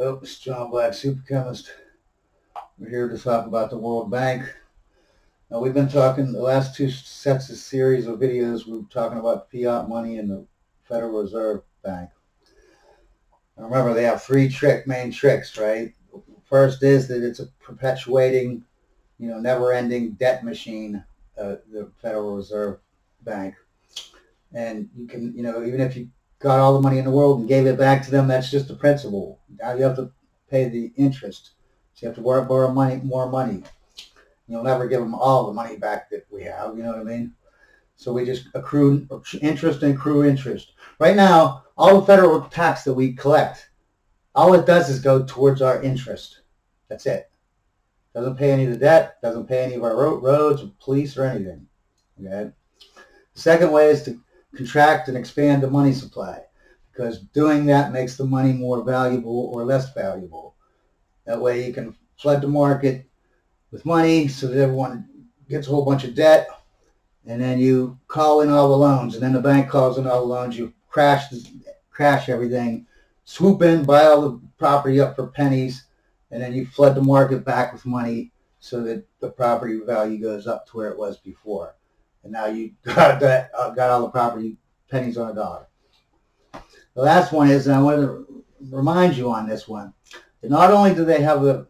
Oops, John Black, super chemist. We're here to talk about the World Bank. Now, we've been talking the last two sets of series of videos. We were talking about fiat money and the Federal Reserve Bank. Now, remember, they have three main tricks, right? First is that it's a perpetuating, never-ending debt machine, the Federal Reserve Bank. And you can, even if you got all the money in the world and gave it back to them, that's just the principal. Now you have to pay the interest. So you have to borrow more money. You'll never give them all the money back that we have, you know what I mean? So we just accrue interest and accrue interest. Right now, all the federal tax that we collect, all it does is go towards our interest. That's it. Doesn't pay any of the debt, doesn't pay any of our roads, or police, or anything. Okay? The second way is to contract and expand the money supply, because doing that makes the money more valuable or less valuable. That way you can flood the market with money so that everyone gets a whole bunch of debt, and then you call in all the loans, and then the bank calls in all the loans. You crash everything, swoop in, buy all the property up for pennies, and then you flood the market back with money so that the property value goes up to where it was before. And now you got all the property pennies on a dollar. The last one is, and I want to remind you on this one, that not only do they have the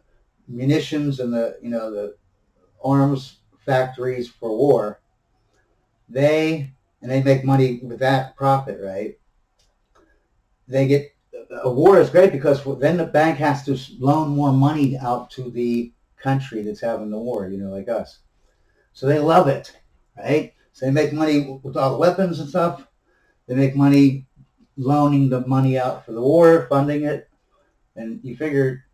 munitions and the arms factories for war, they make money with that profit, right? They get a war is great because then the bank has to loan more money out to the country that's having the war, like us. So they love it, right? So they make money with all the weapons and stuff. They make money loaning the money out for the war, funding it. And you figure,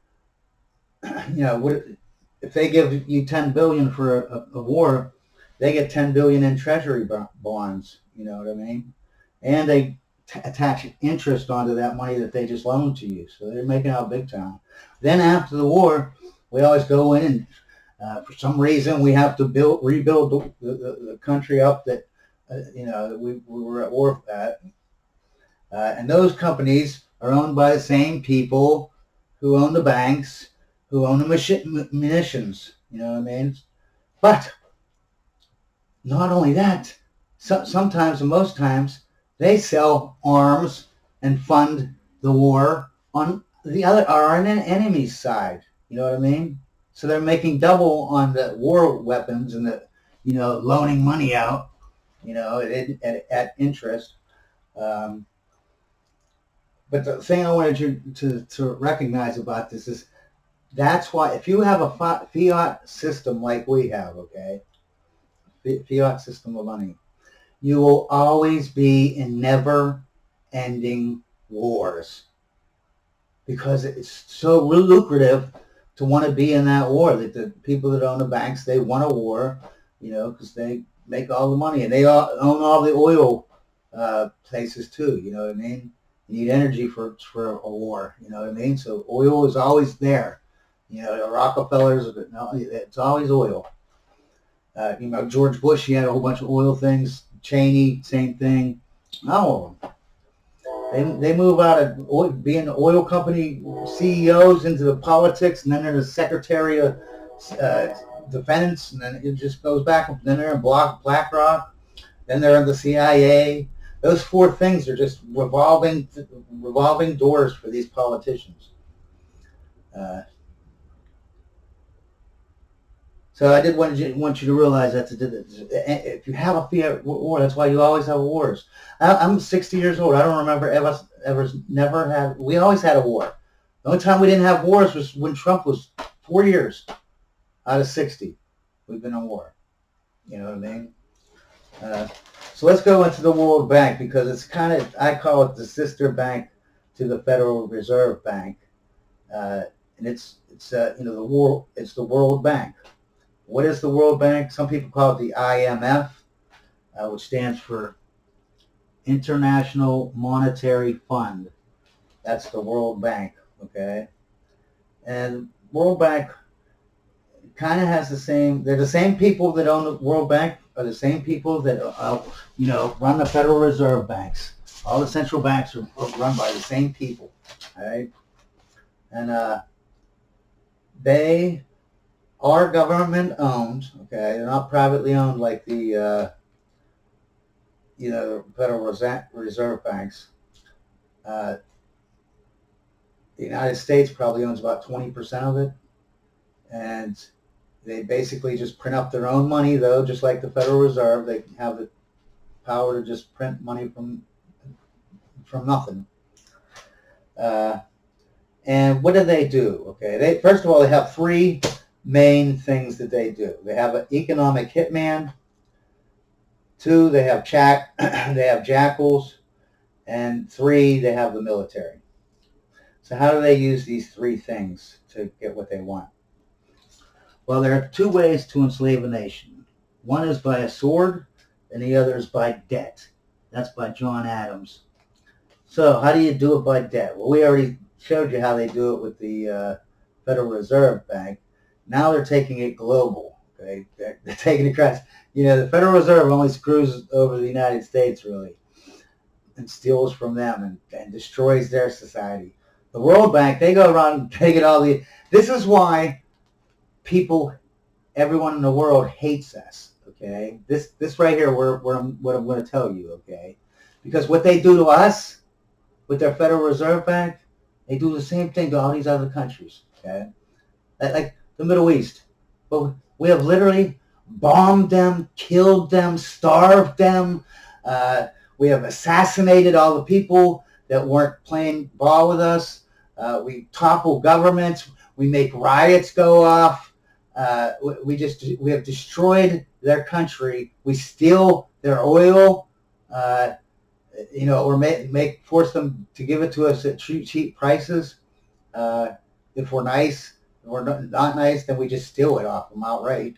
if they give you $10 billion for a war, they get $10 billion in treasury bonds. You know what I mean? And they attach interest onto that money that they just loaned to you. So they're making out big time. Then after the war, we always go in and for some reason we have to rebuild the country up that we were at war at. And those companies are owned by the same people who own the banks, who own the munitions. You know what I mean? But not only that, sometimes and most times they sell arms and fund the war on an enemy's side. You know what I mean? So they're making double on the war weapons and the loaning money out at interest. But the thing I wanted you to recognize about this is that's why if you have a fiat system like we have, okay, fiat system of money, you will always be in never-ending wars because it's so lucrative to want to be in that war. That the people that own the banks, they want a war, because they make all the money and they own all the oil places too. You know what I mean? You need energy for a war. You know what I mean? So oil is always there. The Rockefellers, it's always oil. George Bush, he had a whole bunch of oil things. Cheney, same thing. All of them. They move out of being oil company CEOs into the politics, and then they're the Secretary of Defense, and then it just goes back. And then they're in BlackRock, then they're in the CIA. Those four things are just revolving doors for these politicians. So I did want you to realize that if you have a fiat war, that's why you always have wars. I'm 60 years old. I don't remember never had. We always had a war. The only time we didn't have wars was when Trump was 4 years out of 60. We've been in war. You know what I mean? So let's go into the World Bank because it's I call it the sister bank to the Federal Reserve Bank, and it's the World Bank. What is the World Bank? Some people call it the IMF, which stands for International Monetary Fund. That's the World Bank, okay? And World Bank kind of has they're the same people that own the World Bank are the same people that, run the Federal Reserve banks. All the central banks are run by the same people, all right? and they are government owned. Okay, they're not privately owned like the Federal Reserve banks. The United States probably owns about 20% of it, and they basically just print up their own money, though, just like the Federal Reserve. They have the power to just print money from nothing. And what do? Okay, they first of all, they have three main things that they do. They have an economic hitman. Two, they have jackals, and three, they have the military. So how do they use these three things to get what they want? Well, there are two ways to enslave a nation. One is by a sword, and the other is by debt. That's by John Adams. So how do you do it by debt? Well, we already showed you how they do it with the Federal Reserve Bank. Now they're taking it global. Okay, they're taking it across. The Federal Reserve only screws over the United States, really, and steals from them and destroys their society. The World Bank, they go around taking all the. This is why everyone in the world hates us. Okay, this right here, what I'm going to tell you. Okay, because what they do to us with their Federal Reserve Bank, they do the same thing to all these other countries. Okay, like the Middle East, but we have literally bombed them, killed them, starved them. We have assassinated all the people that weren't playing ball with us. We topple governments. We make riots go off. We have destroyed their country. We steal their oil. Or force them to give it to us at cheap prices. If we're nice, if we're not nice, then we just steal it off them outright.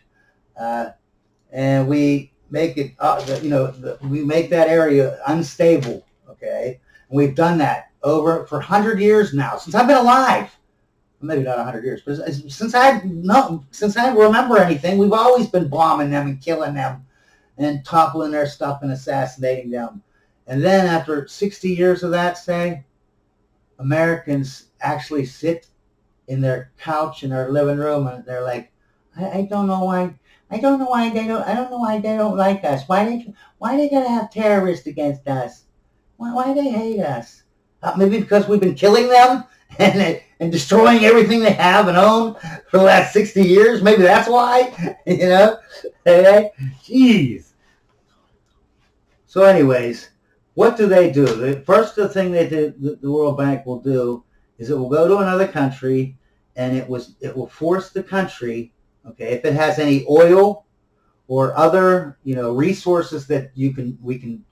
And we make it, we make that area unstable. Okay, and we've done that for 100 years now, since I've been alive. Maybe not 100 years, but since I remember anything, we've always been bombing them and killing them, and toppling their stuff and assassinating them. And then after 60 years of that, say, Americans actually sit in their couch in their living room and they're like, I don't know why they don't like us. Why they gotta have terrorists against us? Why they hate us? Maybe because we've been killing them and destroying everything they have and own for the last 60 years. Maybe that's why. Hey, jeez. So anyways, what do? The thing the World Bank will do is it will go to another country and it will force the country, okay, if it has any oil or other, resources that we can,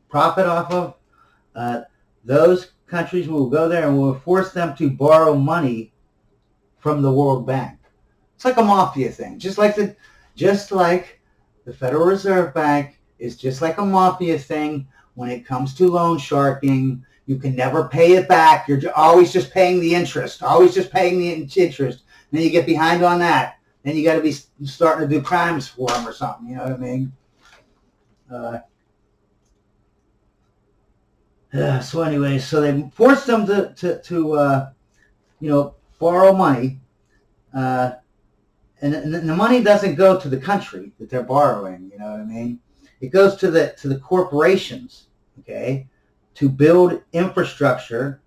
profit off of, those countries will go there and will force them to borrow money from the World Bank. It's like a mafia thing, just like the Federal Reserve Bank is just like a mafia thing. When it comes to loan sharking, you can never pay it back. You're always just paying the interest, And then you get behind on that. Then you got to be starting to do crimes for them or something. You know what I mean? So anyway, so they forced them to borrow money, and the money doesn't go to the country that they're borrowing. You know what I mean? It goes to the corporations, okay, to build infrastructure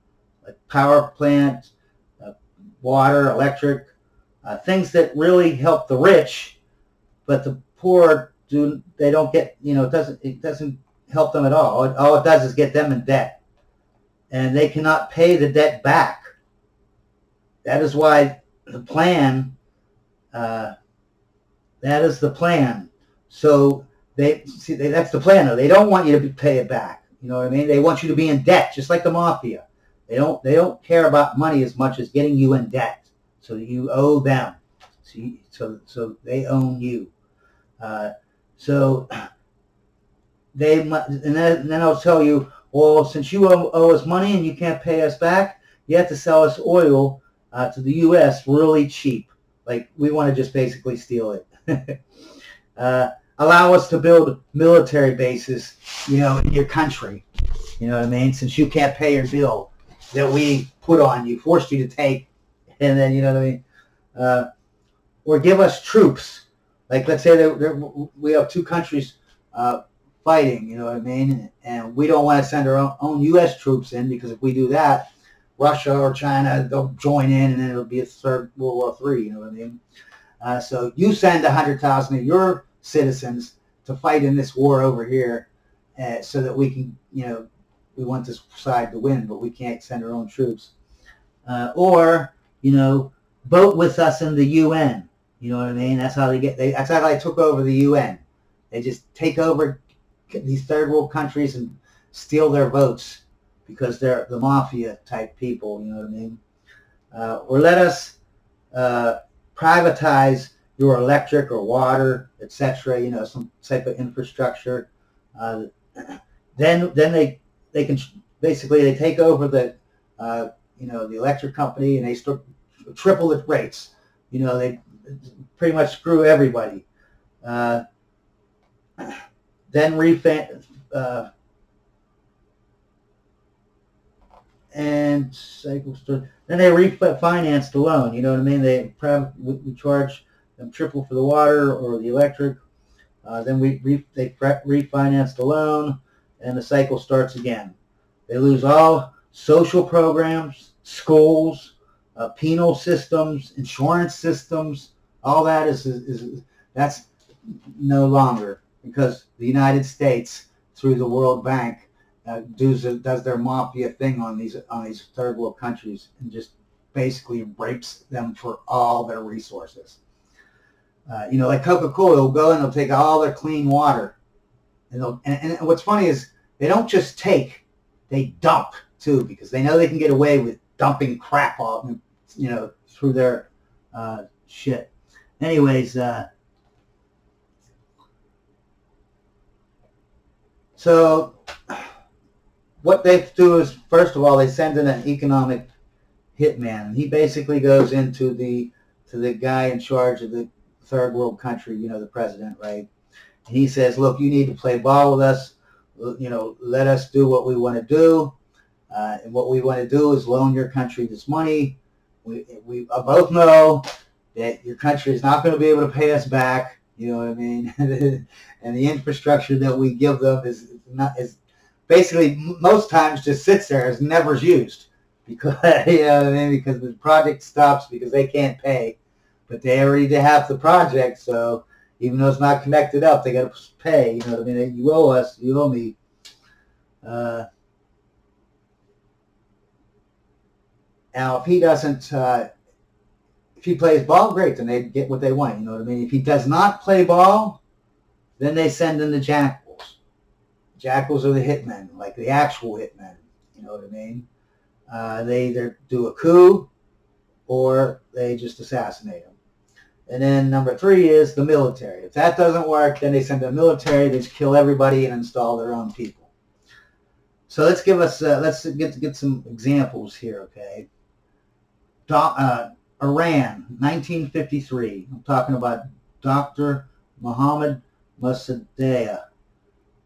like power plants, water, electric, things that really help the rich, but the poor they don't get. It doesn't help them at all. All it does is get them in debt, and they cannot pay the debt back. That is why the plan. That is the plan. So that's the plan. Though they don't want you to pay it back. You know what I mean? They want you to be in debt, just like the mafia. They don't care about money as much as getting you in debt, so that you owe them. See, so they own you. So then I'll tell you, well, since you owe us money and you can't pay us back, you have to sell us oil to the U.S. really cheap. Like, we want to just basically steal it. Allow us to build military bases, in your country. You know what I mean? Since you can't pay your bill. that we put on you, forced you to take, and then, you know what I mean? Or give us troops. Like, let's say we have two countries fighting, you know what I mean? And we don't want to send our own U.S. troops in, because if we do that, Russia or China, they'll join in, and then it'll be a third World War III, you know what I mean? So you send 100,000 of your citizens to fight in this war over here, so that we can, you know, we want this side to win, but we can't send our own troops. Or, you know, vote with us in the UN. You know what I mean? That's how that's how they took over the UN. They just take over these third world countries and steal their votes, because they're the mafia type people. You know what I mean? Or let us privatize your electric or water, etc. You know, some type of infrastructure. Then they can basically, they take over the you know, the electric company, and they start triple its rates. You know, they pretty much screw everybody. Then then they refinance the loan. You know what I mean? We charge them triple for the water or the electric. Then they refinance the loan, and the cycle starts again. They lose all social programs, schools, penal systems, insurance systems. All that that's no longer, because the United States, through the World Bank, does their mafia thing on these third world countries, and just basically rapes them for all their resources. You know, like Coca-Cola will go and they'll take all their clean water, and what's funny is they don't just take, they dump too, because they know they can get away with dumping crap all, you know, through their shit. Anyways, so what they do is, first of all, they send in an economic hitman. He basically goes into the guy in charge of the third world country, you know, the president, right? And he says, look, you need to play ball with us. You know, let us do what we want to do. And what we want to do is loan your country this money. We both know that your country is not going to be able to pay us back. You know what I mean? And the infrastructure that we give them is basically most times just sits there, is never used, because you know what I mean? Because the project stops because they can't pay, but they already have the project, so even though it's not connected up, they got to pay. You know what I mean? You owe us, you owe me. Now, if he doesn't, if he plays ball, great, then they get what they want. You know what I mean? If he does not play ball, then they send in the jackals. Jackals are the hitmen, like the actual hitmen. You know what I mean? They either do a coup or they just assassinate him. And then number 3 is the military. If that doesn't work, then they send the military. They just kill everybody and install their own people. So let's get some examples here, okay? Iran, 1953. I'm talking about Dr. Mohammad Mossadegh,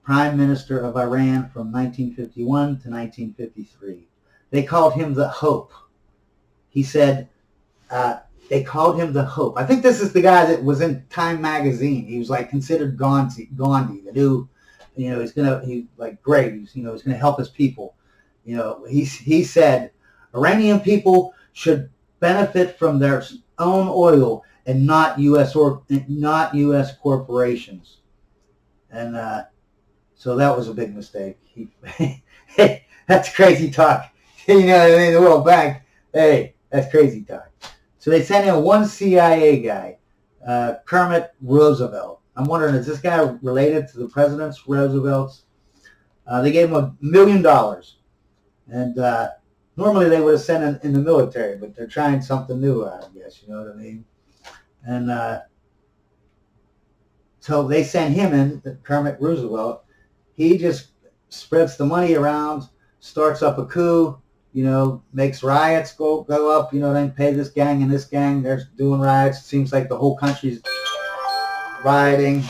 Prime Minister of Iran from 1951 to 1953. They called him the Hope. He said, they called him the Hope. I think this is the guy that was in Time magazine. He was like considered Gandhi, the new, you know, he's like great. He's going to help his people. You know, he said Iranian people should benefit from their own oil and not U.S. corporations. And so that was a big mistake. That's crazy talk. You know what I mean? The World Bank. Hey, that's crazy talk. So they sent in one CIA guy, Kermit Roosevelt. I'm wondering, is this guy related to the presidents Roosevelt's? They gave him $1 million. And normally they would have sent in the military, but they're trying something new out, I guess. You know what I mean? And so they sent him in, Kermit Roosevelt. He just spreads the money around, starts up a coup, you know, makes riots go up, you know, then pay this gang and this gang. They're doing riots. It seems like the whole country's rioting.